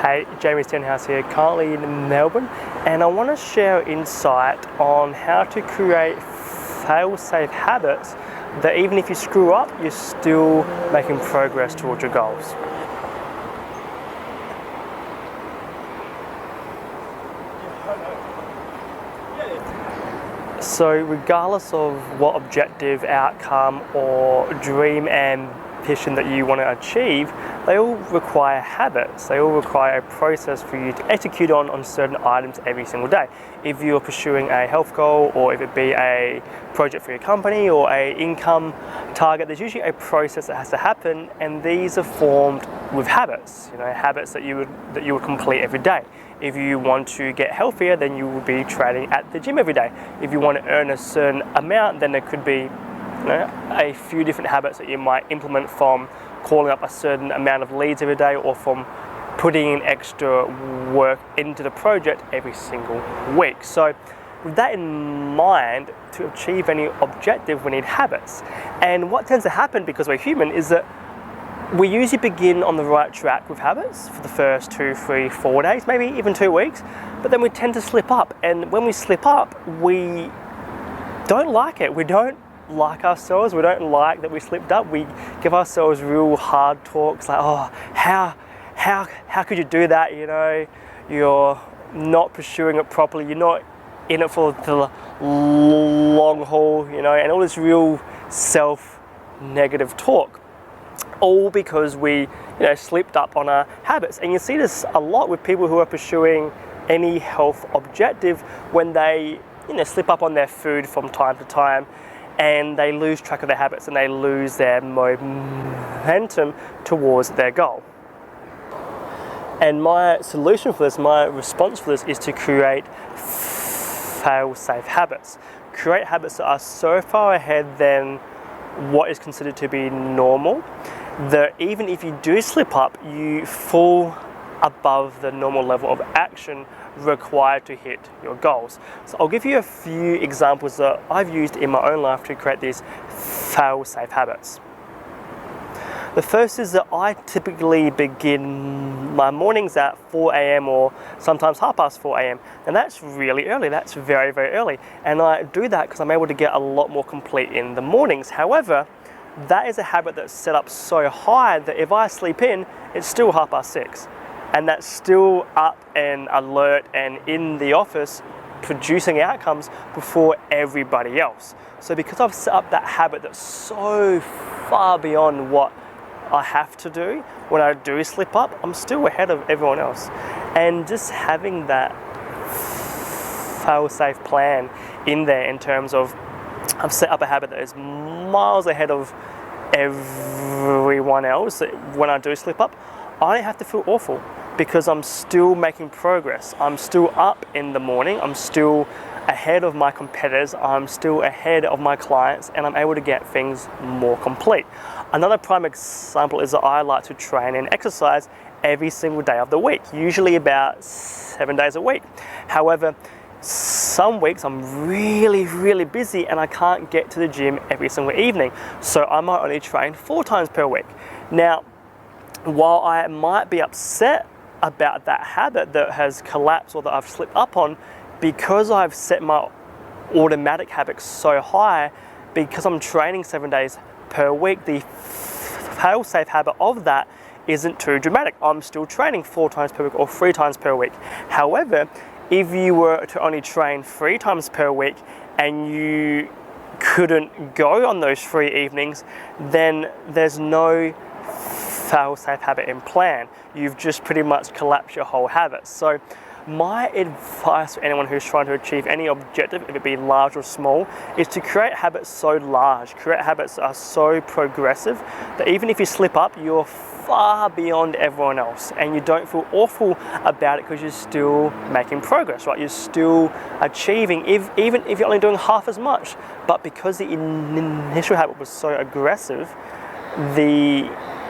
Hey, Jamie Stenhouse here, currently in Melbourne, and I want to share insight on how to create fail-safe habits that even if you screw up, you're still making progress towards your goals. So regardless of what objective, outcome, or dream ambition that you want to achieve, they all require habits. They all require a process for you to execute on certain items every single day. If you're pursuing a health goal, or if it be a project for your company or a income target, there's usually a process that has to happen, and these are formed with habits. Habits that you would complete every day. If you want to get healthier, then you will be training at the gym every day. If you want to earn a certain amount, then there could be a few different habits that you might implement, from calling up a certain amount of leads every day, or from putting in extra work into the project every single week. So with that in mind, to achieve any objective, we need habits. And what tends to happen, because we're human, is that we usually begin on the right track with habits for the first 2, 3, 4 days, maybe even 2 weeks, but then we tend to slip up. And when we slip up, we don't like it. We don't like ourselves. We don't like that we slipped up. We give ourselves real hard talks like, oh, how could you do that? You're not pursuing it properly. You're not in it for the long haul, and all this real self-negative talk. All because we slipped up on our habits. And you see this a lot with people who are pursuing any health objective, when they slip up on their food from time to time, and they lose track of their habits and they lose their momentum towards their goal. And my solution for this, my response for this, is to create fail-safe habits. Create habits that are so far ahead than what is considered to be normal, that even if you do slip up, you fall above the normal level of action required to hit your goals. So I'll give you a few examples that I've used in my own life to create these fail-safe habits. The first is that I typically begin my mornings at 4 a.m. or sometimes 4:30 a.m. And that's really early. That's very, very early. And I do that because I'm able to get a lot more complete in the mornings. However, that is a habit that's set up so high that if I sleep in, it's still 6:30. And that's still up and alert and in the office producing outcomes before everybody else. So because I've set up that habit that's so far beyond what I have to do, when I do slip up, I'm still ahead of everyone else. And just having that fail-safe plan in there, in terms of I've set up a habit that is miles ahead of everyone else, that when I do slip up, I don't have to feel awful, because I'm still making progress. I'm still up in the morning. I'm still ahead of my competitors. I'm still ahead of my clients, and I'm able to get things more complete. Another prime example is that I like to train and exercise every single day of the week, usually about 7 days a week. However, some weeks I'm really, really busy and I can't get to the gym every single evening. So I might only train 4 times per week. Now, while I might be upset about that habit that has collapsed or that I've slipped up on, because I've set my automatic habits so high, because I'm training 7 days per week, the fail-safe habit of that isn't too dramatic. I'm still training 4 times per week or 3 times per week. However, if you were to only train 3 times per week and you couldn't go on those 3 evenings, then there's no fail-safe habit in plan. You've just pretty much collapsed your whole habit. So my advice for anyone who's trying to achieve any objective, if it be large or small, is to create habits so large, create habits that are so progressive that even if you slip up, you're far beyond everyone else, and you don't feel awful about it because you're still making progress, right? You're still achieving, even if you're only doing half as much. But because the initial habit was so aggressive, the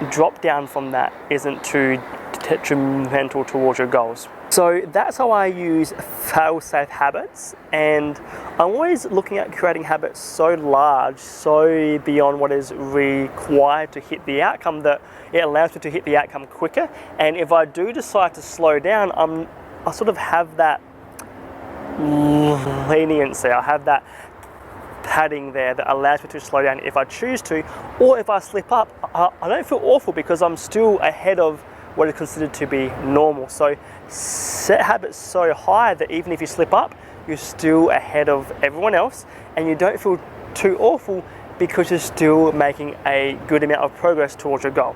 drop down from that isn't too detrimental towards your goals. So that's how I use fail-safe habits, and I'm always looking at creating habits so large, so beyond what is required to hit the outcome, that it allows me to hit the outcome quicker. And if I do decide to slow down, I sort of have that leniency, I have that padding there that allows me to slow down if I choose to, or if I slip up, I don't feel awful because I'm still ahead of what is considered to be normal. So set habits so high that even if you slip up, you're still ahead of everyone else, and you don't feel too awful because you're still making a good amount of progress towards your goal.